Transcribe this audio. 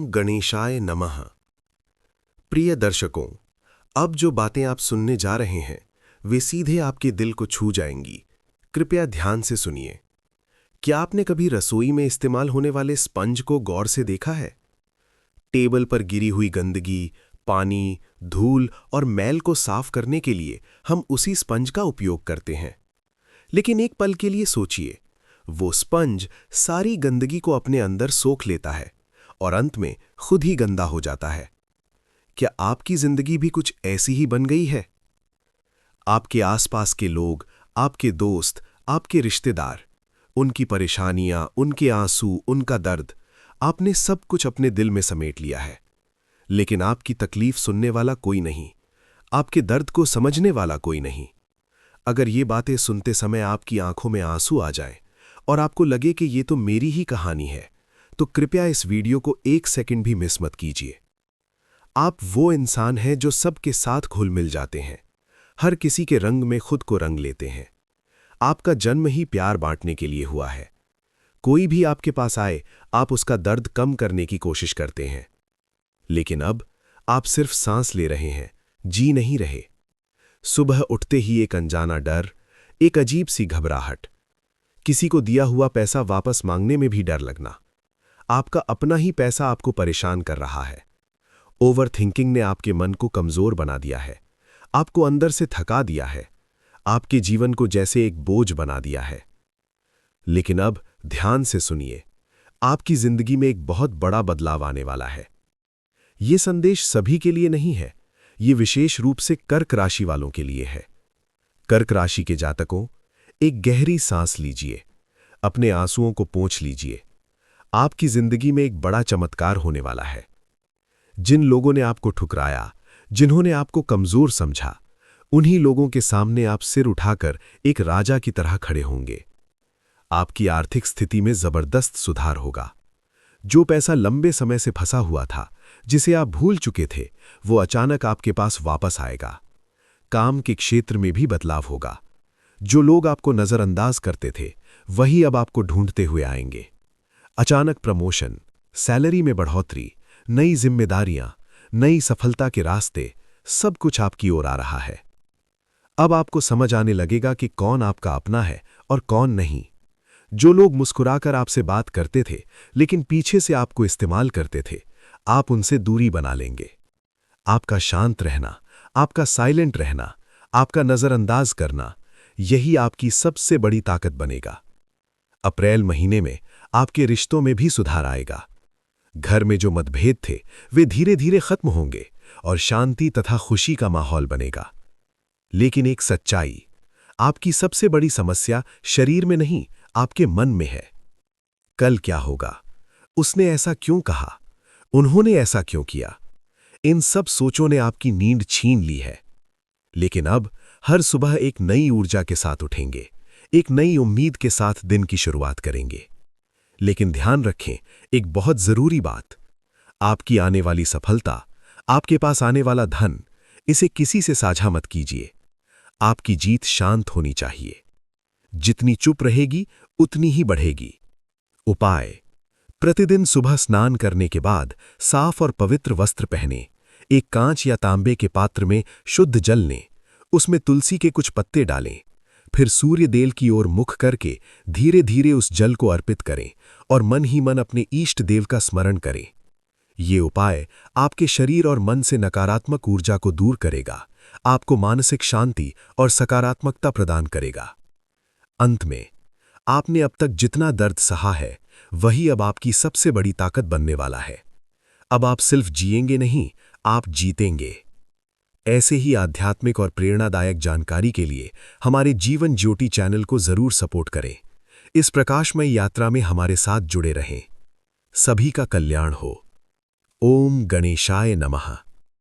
ओम गणेशाय नमः। प्रिय दर्शकों, अब जो बातें आप सुनने जा रहे हैं वे सीधे आपके दिल को छू जाएंगी। कृपया ध्यान से सुनिए। क्या आपने कभी रसोई में इस्तेमाल होने वाले स्पंज को गौर से देखा है? टेबल पर गिरी हुई गंदगी, पानी, धूल और मैल को साफ करने के लिए हम उसी स्पंज का उपयोग करते हैं। लेकिन एक पल के लिए सोचिए, वो स्पंज सारी गंदगी को अपने अंदर सोख लेता है और अंत में खुद ही गंदा हो जाता है। क्या आपकी जिंदगी भी कुछ ऐसी ही बन गई है? आपके आसपास के लोग, आपके दोस्त, आपके रिश्तेदार, उनकी परेशानियां, उनके आंसू, उनका दर्द, आपने सब कुछ अपने दिल में समेट लिया है। लेकिन आपकी तकलीफ सुनने वाला कोई नहीं, आपके दर्द को समझने वाला कोई नहीं। अगर ये बातें सुनते समय आपकी आंखों में आंसू आ जाएं और आपको लगे कि ये तो मेरी ही कहानी है, तो कृपया इस वीडियो को एक सेकंड भी मिस मत कीजिए। आप वो इंसान हैं जो सबके साथ घुल मिल जाते हैं, हर किसी के रंग में खुद को रंग लेते हैं। आपका जन्म ही प्यार बांटने के लिए हुआ है। कोई भी आपके पास आए, आप उसका दर्द कम करने की कोशिश करते हैं। लेकिन अब आप सिर्फ सांस ले रहे हैं, जी नहीं रहे। सुबह उठते ही एक अनजाना डर, एक अजीब सी घबराहट, किसी को दिया हुआ पैसा वापस मांगने में भी डर लगना। आपका अपना ही पैसा आपको परेशान कर रहा है। ओवर थिंकिंग ने आपके मन को कमजोर बना दिया है, आपको अंदर से थका दिया है, आपके जीवन को जैसे एक बोझ बना दिया है। लेकिन अब ध्यान से सुनिए, आपकी जिंदगी में एक बहुत बड़ा बदलाव आने वाला है। ये संदेश सभी के लिए नहीं है, ये विशेष रूप से कर्क राशि वालों के लिए है। कर्क राशि के जातकों, एक गहरी सांस लीजिए, अपने आंसुओं को पोंछ लीजिए। आपकी जिंदगी में एक बड़ा चमत्कार होने वाला है। जिन लोगों ने आपको ठुकराया, जिन्होंने आपको कमजोर समझा, उन्हीं लोगों के सामने आप सिर उठाकर एक राजा की तरह खड़े होंगे। आपकी आर्थिक स्थिति में जबरदस्त सुधार होगा। जो पैसा लंबे समय से फंसा हुआ था, जिसे आप भूल चुके थे, वो अचानक आपके पास वापस आएगा। काम के क्षेत्र में भी बदलाव होगा। जो लोग आपको नजरअंदाज करते थे, वही अब आपको ढूंढते हुए आएंगे। अचानक प्रमोशन, सैलरी में बढ़ोतरी, नई जिम्मेदारियां, नई सफलता के रास्ते, सब कुछ आपकी ओर आ रहा है। अब आपको समझ आने लगेगा कि कौन आपका अपना है और कौन नहीं। जो लोग मुस्कुराकर आपसे बात करते थे, लेकिन पीछे से आपको इस्तेमाल करते थे, आप उनसे दूरी बना लेंगे। आपका शांत रहना, आपका साइलेंट रहना, आपका नजरअंदाज करना, यही आपकी सबसे बड़ी ताकत बनेगा। अप्रैल महीने में आपके रिश्तों में भी सुधार आएगा। घर में जो मतभेद थे, वे धीरे धीरे खत्म होंगे और शांति तथा खुशी का माहौल बनेगा। लेकिन एक सच्चाई, आपकी सबसे बड़ी समस्या शरीर में नहीं, आपके मन में है। कल क्या होगा? उसने ऐसा क्यों कहा? उन्होंने ऐसा क्यों किया? इन सब सोचों ने आपकी नींद छीन ली है। लेकिन अब हर सुबह एक नई ऊर्जा के साथ उठेंगे, एक नई उम्मीद के साथ दिन की शुरुआत करेंगे। लेकिन ध्यान रखें, एक बहुत जरूरी बात, आपकी आने वाली सफलता, आपके पास आने वाला धन, इसे किसी से साझा मत कीजिए। आपकी जीत शांत होनी चाहिए। जितनी चुप रहेगी, उतनी ही बढ़ेगी। उपाय: प्रतिदिन सुबह स्नान करने के बाद साफ और पवित्र वस्त्र पहने, एक कांच या तांबे के पात्र में शुद्ध जल लें, उसमें तुलसी के कुछ पत्ते डालें, फिर सूर्य देव की ओर मुख करके धीरे धीरे उस जल को अर्पित करें और मन ही मन अपने इष्ट देव का स्मरण करें। ये उपाय आपके शरीर और मन से नकारात्मक ऊर्जा को दूर करेगा, आपको मानसिक शांति और सकारात्मकता प्रदान करेगा। अंत में, आपने अब तक जितना दर्द सहा है, वही अब आपकी सबसे बड़ी ताकत बनने वाला है। अब आप सिर्फ जिएंगे नहीं, आप जीतेंगे। ऐसे ही आध्यात्मिक और प्रेरणादायक जानकारी के लिए हमारे जीवन ज्योति चैनल को जरूर सपोर्ट करें। इस प्रकाशमय यात्रा में हमारे साथ जुड़े रहें। सभी का कल्याण हो। ओम गणेशाय नमः।